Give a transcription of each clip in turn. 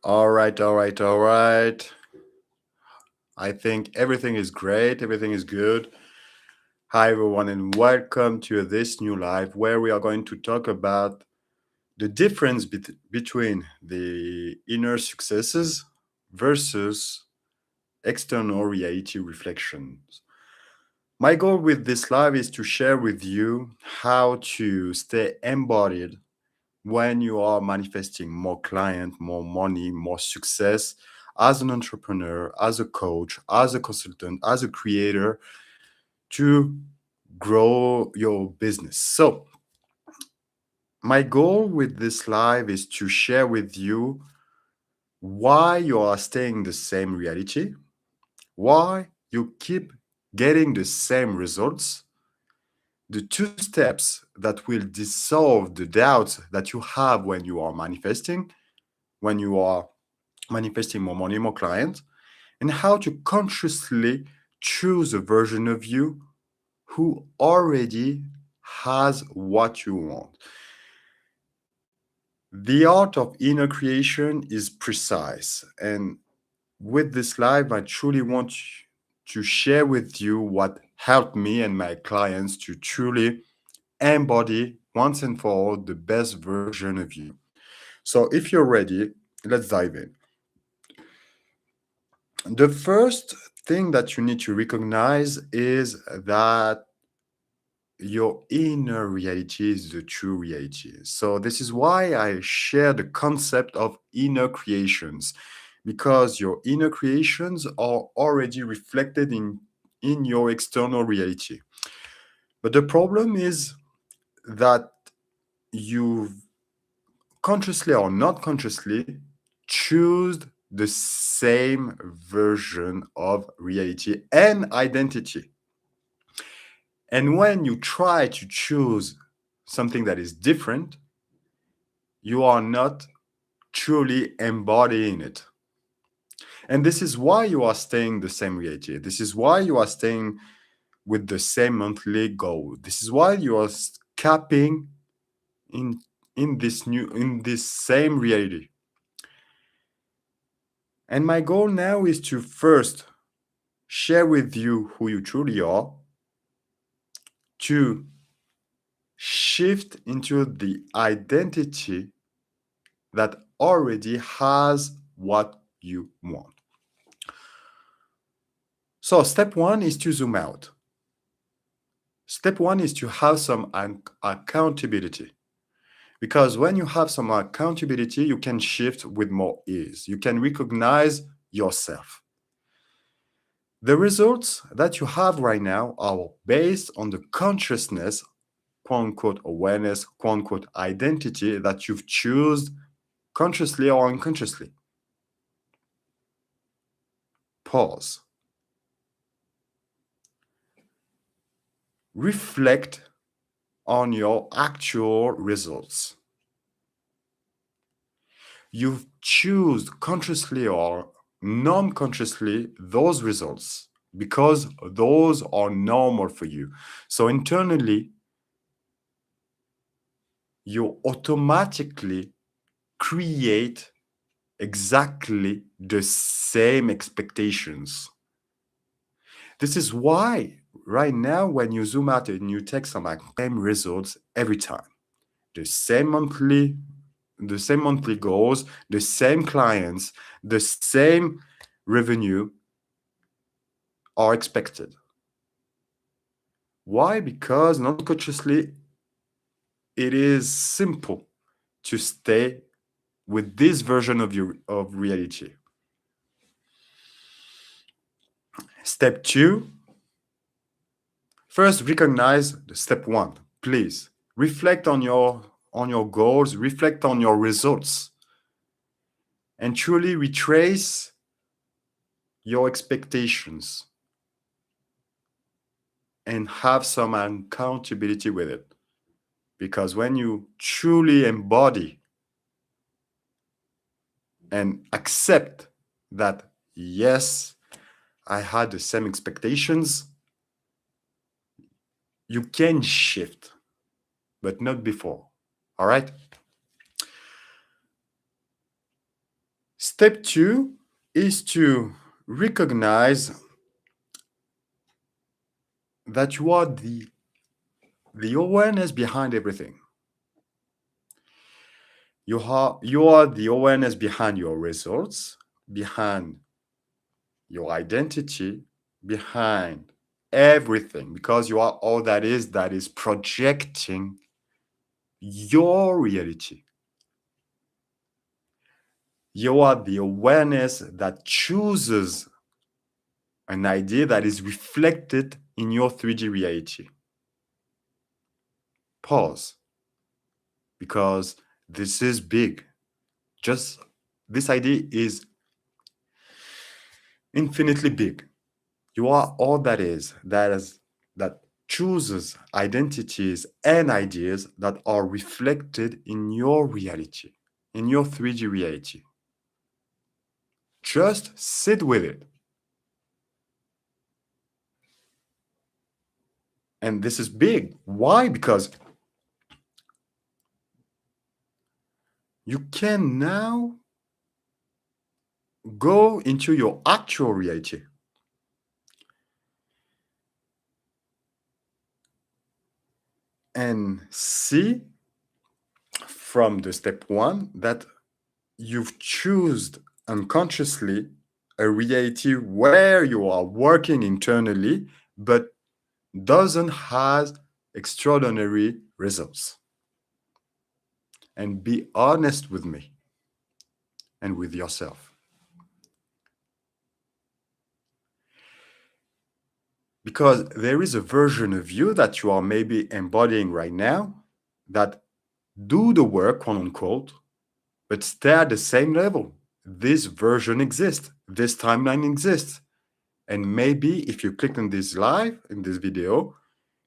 All right, all right, all right. I think everything is great, everything is good. Hi, everyone, and welcome to this new live where we are going to talk about the difference between the inner successes versus external reality reflections. My goal with this live is to share with you how to stay embodied when you are manifesting more client, more money, more success as an entrepreneur, as a coach, as a consultant, as a creator to grow your business. So, my goal with this live is to share with you why you are staying the same reality, why you keep getting the same results, the two steps that will dissolve the doubts that you have when you are manifesting, when you are manifesting more money, more clients, and how to consciously choose a version of you who already has what you want. The art of inner creation is precise. And with this live, I truly want to share with you what helped me and my clients to truly embody once and for all the best version of you. So if you're ready, let's dive in. The first thing that you need to recognize is that your inner reality is the true reality. So, this is why I share the concept of inner creations, because your inner creations are already reflected in your external reality. But the problem is that you consciously or not consciously choose the same version of reality and identity. And when you try to choose something that is different, you are not truly embodying it. And this is why you are staying the same reality. This is why you are staying with the same monthly goal. This is why you are capping in in this same reality. And my goal now is to first share with you who you truly are, to shift into the identity that already has what you want. So, step one is to zoom out. Step one is to have some accountability. Because when you have some accountability, you can shift with more ease. You can recognize yourself. The results that you have right now are based on the consciousness, quote unquote awareness, quote unquote identity that you've chosen consciously or unconsciously. Pause. Reflect on your actual results. You choose consciously or non consciously those results because those are normal for you. So internally, you automatically create exactly the same expectations. This is why right now, when you zoom out and you take some same results every time, the same monthly, the same monthly goals, the same clients, the same revenue are expected. Why? Because non consciously, it is simple to stay with this version of your of reality. Step two, first recognize the step one. Please reflect on your goals, reflect on your results, and truly retrace your expectations and have some accountability with it. Because when you truly embody and accept that, yes, I had the same expectations, you can shift, but not before. All right? Step two is to recognize that you are the awareness behind everything. You are the awareness behind your results, behind your identity, behind everything, because you are all that is projecting your reality. You are the awareness that chooses an idea that is reflected in your 3D reality. Pause, because this is big. Just this idea is infinitely big. You are all that chooses identities and ideas that are reflected in your reality, in your 3D reality. Just sit with it. And this is big. Why? Because you can now go into your actual reality. And see from the step one that you've chosen unconsciously a reality where you are working internally, but doesn't have extraordinary results. And be honest with me and with yourself. Because there is a version of you that you are maybe embodying right now that do the work, quote unquote, but stay at the same level. This version exists. This timeline exists. And maybe if you click on this live, in this video,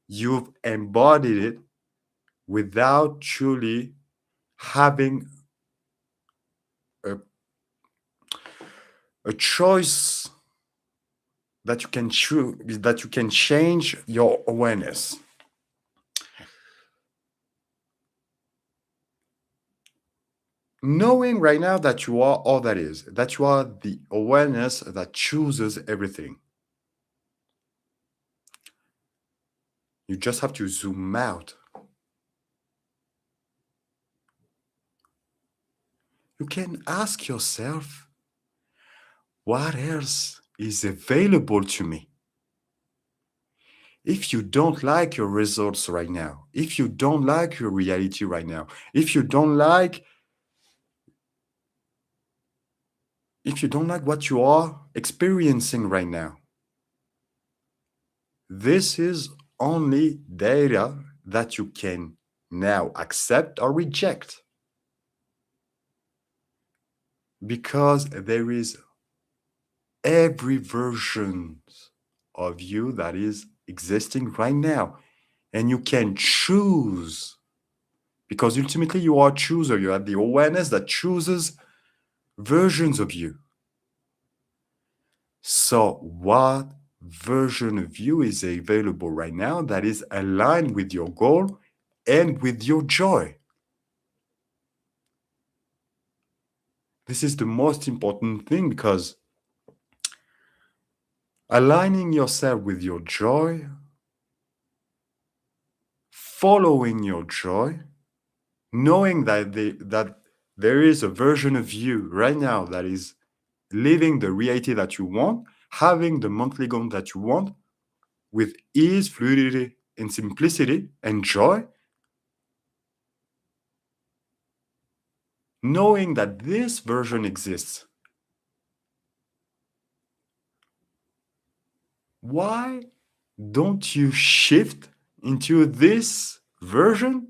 you've embodied it without truly having a, a choice that you can change your awareness. Knowing right now that you are all that you are the awareness that chooses everything. You just have to zoom out. You can ask yourself, what else is available to me? If you don't like your results right now, if you don't like your reality right now, if you don't like what you are experiencing right now, this is only data that you can now accept or reject. Because there is every version of you that is existing right now. And you can choose. Because ultimately you are a chooser. You have the awareness that chooses versions of you. So what version of you is available right now that is aligned with your goal and with your joy? This is the most important thing, because aligning yourself with your joy, following your joy, knowing that there is a version of you right now that is living the reality that you want, having the monthly goal that you want with ease, fluidity, and simplicity and joy, knowing that this version exists. Why don't you shift into this version?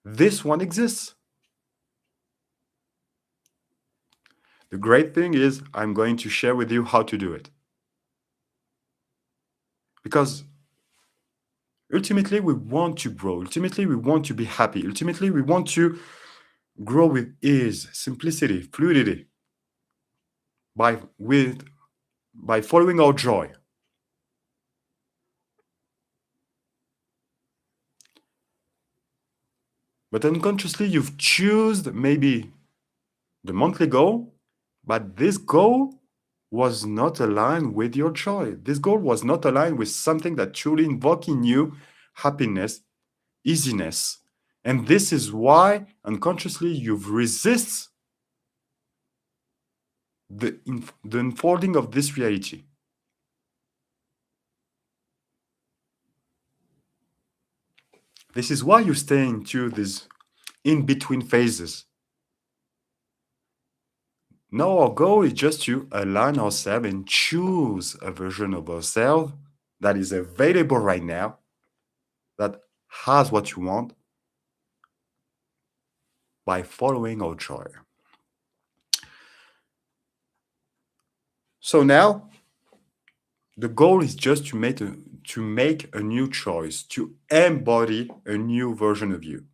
This one exists. The great thing is I'm going to share with you how to do it. Because ultimately we want to grow. Ultimately we want to be happy. Ultimately we want to grow with ease, simplicity, fluidity, by following our joy. But unconsciously you've chosen maybe the monthly goal, but this goal was not aligned with your joy. This goal was not aligned with something that truly invoke in you happiness, easiness. And this is why unconsciously you've resist the unfolding of this reality. This is why you stay into these in-between phases. Now our goal is just to align ourselves and choose a version of ourselves that is available right now, that has what you want by following our joy. So now the goal is just to make a new choice, to embody a new version of you.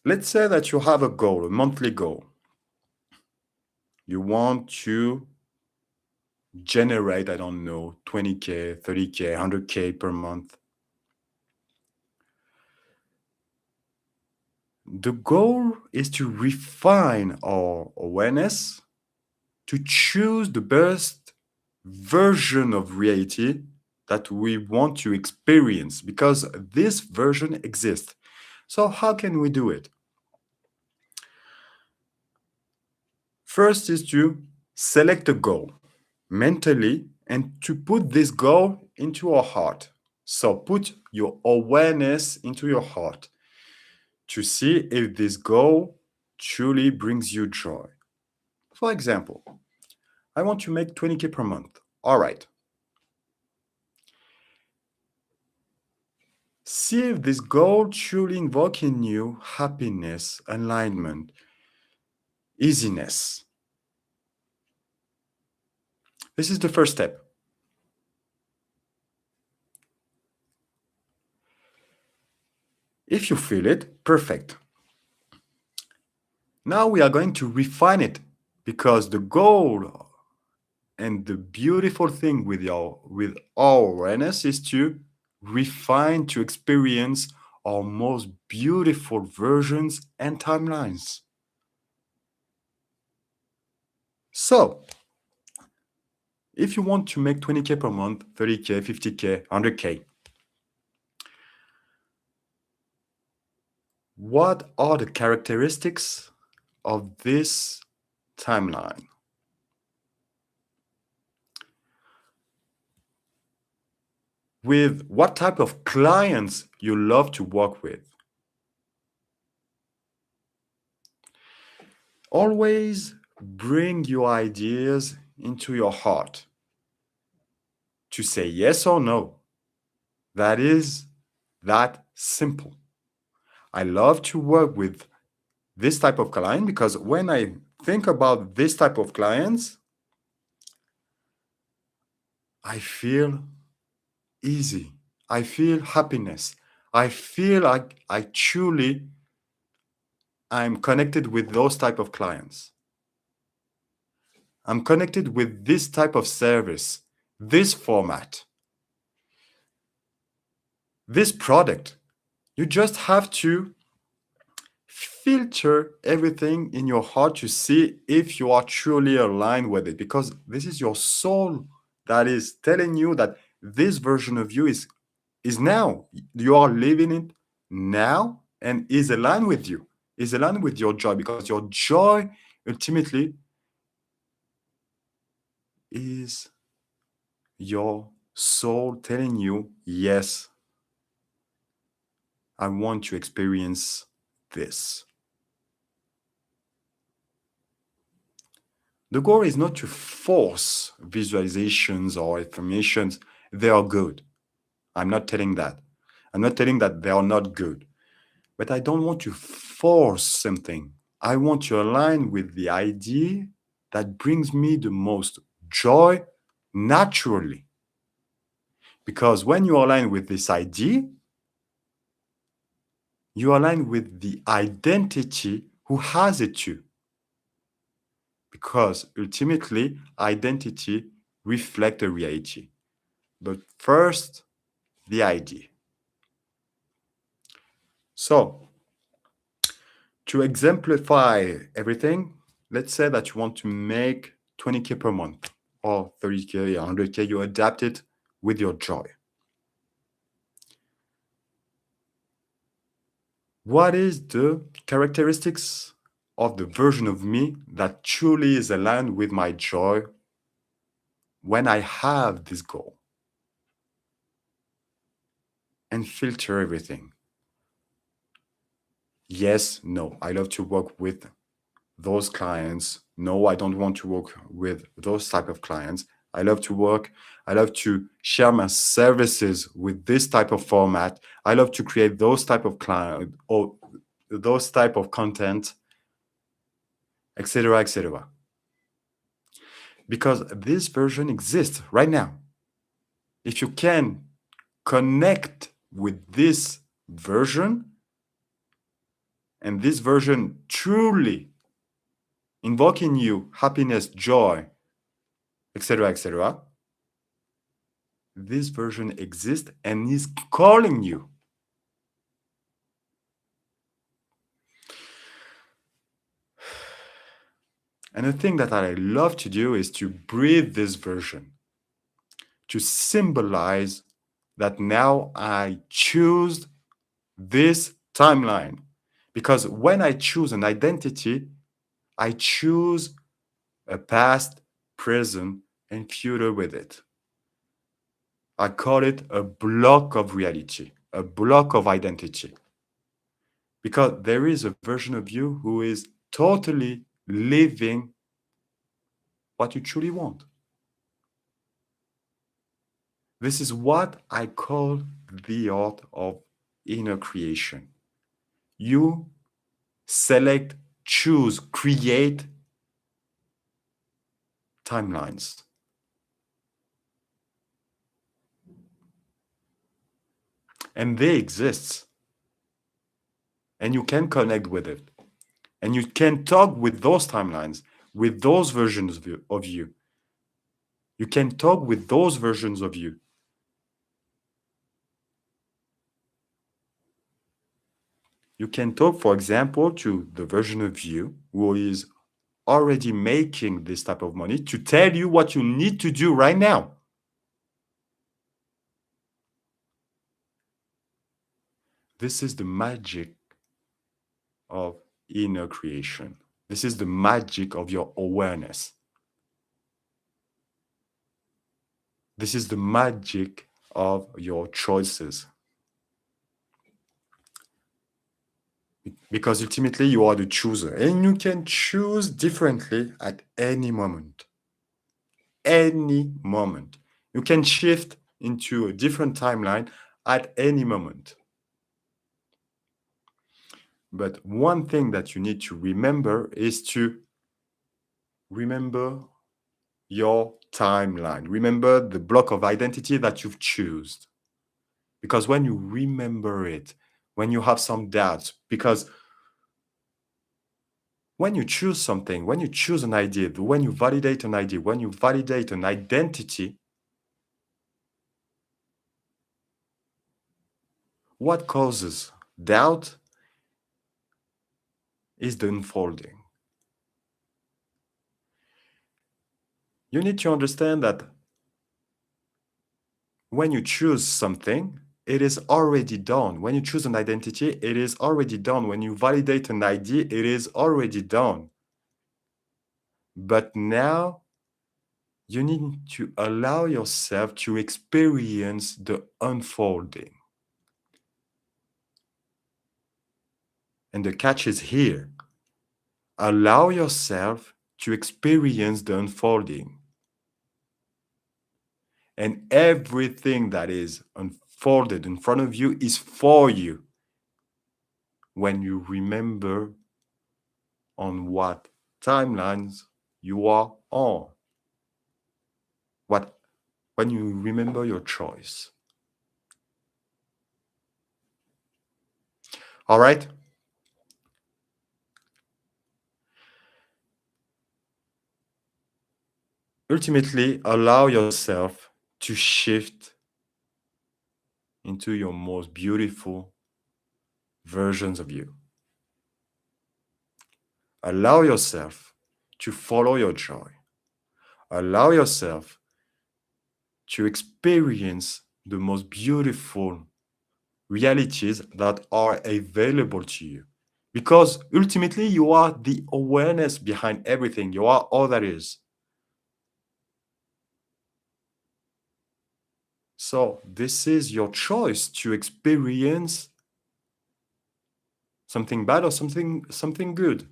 Let's say that you have a goal, a monthly goal. You want to generate, I don't know, 20K, 30K, 100K per month. The goal is to refine our awareness to choose the best version of reality that we want to experience because this version exists. So, how can we do it? First is to select a goal mentally and to put this goal into our heart. So, put your awareness into your heart to see if this goal truly brings you joy. For example, I want to make 20K per month. All right. See if this goal truly invoke in you happiness, alignment, easiness. This is the first step. If you feel it, perfect. Now we are going to refine it because the goal and the beautiful thing with our awareness is to refine, to experience our most beautiful versions and timelines. So, if you want to make 20K per month, 30K, 50K, 100K, what are the characteristics of this timeline? With what type of clients you love to work with? Always bring your ideas into your heart to say yes or no. That is that simple. I love to work with this type of client because when I think about this type of clients, I feel easy. I feel happiness. I feel like I'm connected with those type of clients. I'm connected with this type of service, this format, this product. You just have to filter everything in your heart to see if you are truly aligned with it because this is your soul that is telling you that this version of you is now. You are living it now and is aligned with you, is aligned with your joy because your joy ultimately is your soul telling you, yes, I want to experience this. The goal is not to force visualizations or affirmations. They are good. I'm not telling that. I'm not telling that they are not good. But I don't want to force something. I want to align with the idea that brings me the most joy naturally. Because when you align with this idea, you align with the identity who has it too. Because ultimately, identity reflects a reality. But first, the idea. So, To exemplify everything, let's say that you want to make 20K per month or 30K, 100K, you adapt it with your joy. What is the characteristics of the version of me that truly is aligned with my joy when I have this goal? And filter everything. Yes, no, I love to work with those clients. No, I don't want to work with those type of clients. I love to work. I love to share my services with this type of format. I love to create those type of client or those type of content, etc., etc. Because this version exists right now. If you can connect with this version, and this version truly invoking you happiness, joy, etc., etc., this version exists and is calling you. And the thing that I love to do is to breathe this version, to symbolize that now I choose this timeline. Because when I choose an identity, I choose a past, present, and future with it. I call it a block of reality, a block of identity. Because there is a version of you who is totally living what you truly want. This is what I call the art of inner creation. You select, choose, create timelines. And they exist. And you can connect with it. And you can talk with those timelines, with those versions of you. You can talk with those versions of you. You can talk, for example, to the version of you who is already making this type of money to tell you what you need to do right now. This is the magic of inner creation. This is the magic of your awareness. This is the magic of your choices. Because ultimately you are the chooser and you can choose differently at any moment. Any moment. You can shift into a different timeline at any moment. But one thing that you need to remember is to remember your timeline. Remember the block of identity that you've chosen. Because when you remember it, when you have some doubts, because when you choose something, when you choose an idea, when you validate an idea, when you validate an identity, what causes doubt is the unfolding. You need to understand that when you choose something, it is already done. When you choose an identity, it is already done. When you validate an idea, it is already done. But now you need to allow yourself to experience the unfolding. And the catch is here. Allow yourself to experience the unfolding. And everything that is unfolded in front of you is for you when you remember on what timelines you are on. When you remember your choice. All right? Ultimately, allow yourself to shift into your most beautiful versions of you. Allow yourself to follow your joy. Allow yourself to experience the most beautiful realities that are available to you. Because ultimately, you are the awareness behind everything. You are all that is. So, this is your choice to experience something bad or something good.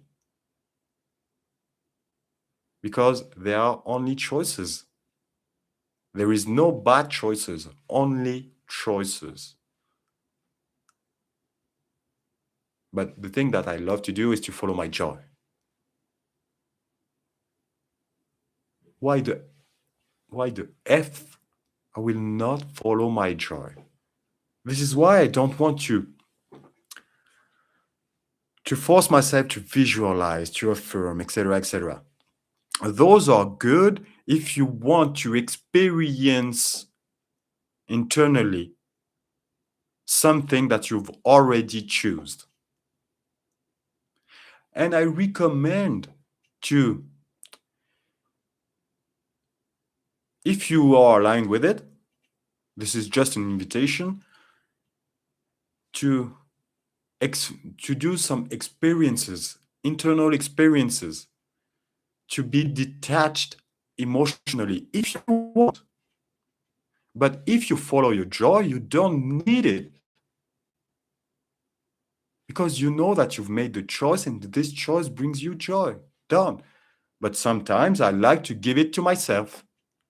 Because there are only choices. There is no bad choices, only choices. But the thing that I love to do is to follow my joy. Why the F I will not follow my joy? This is why I don't want to force myself to visualize, to affirm, etc., etc. Those are good if you want to experience internally something that you've already chosen. And I recommend to, if you are aligned with it, this is just an invitation to to do some experiences, internal experiences, to be detached emotionally if you want. But if you follow your joy, you don't need it. Because you know that you've made the choice and this choice brings you joy. Done. But sometimes I like to give it to myself.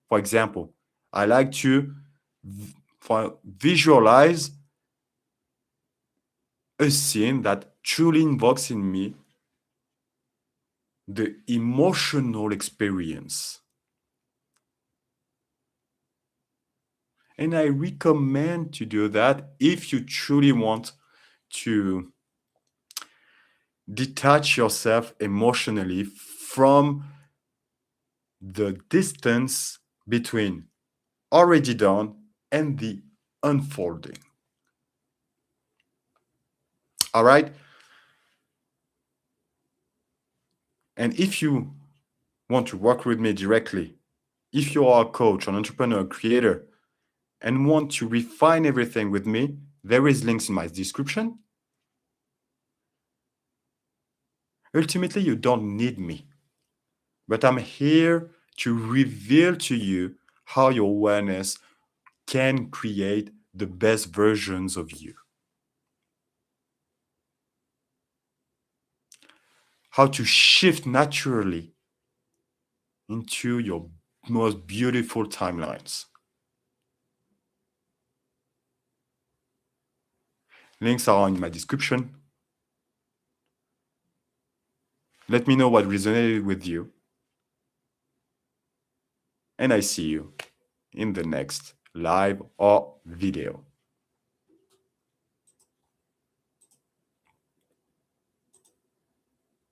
For example, I like to visualize a scene that truly invokes in me the emotional experience. And I recommend to do that if you truly want to detach yourself emotionally from the distance between already done and the unfolding. All right? And if you want to work with me directly, if you are a coach, an entrepreneur, creator, and want to refine everything with me, there is links in my description. Ultimately, you don't need me, but I'm here to reveal to you how your awareness can create the best versions of you. How to shift naturally into your most beautiful timelines. Links are in my description. Let me know what resonated with you. And I see you in the next live or video.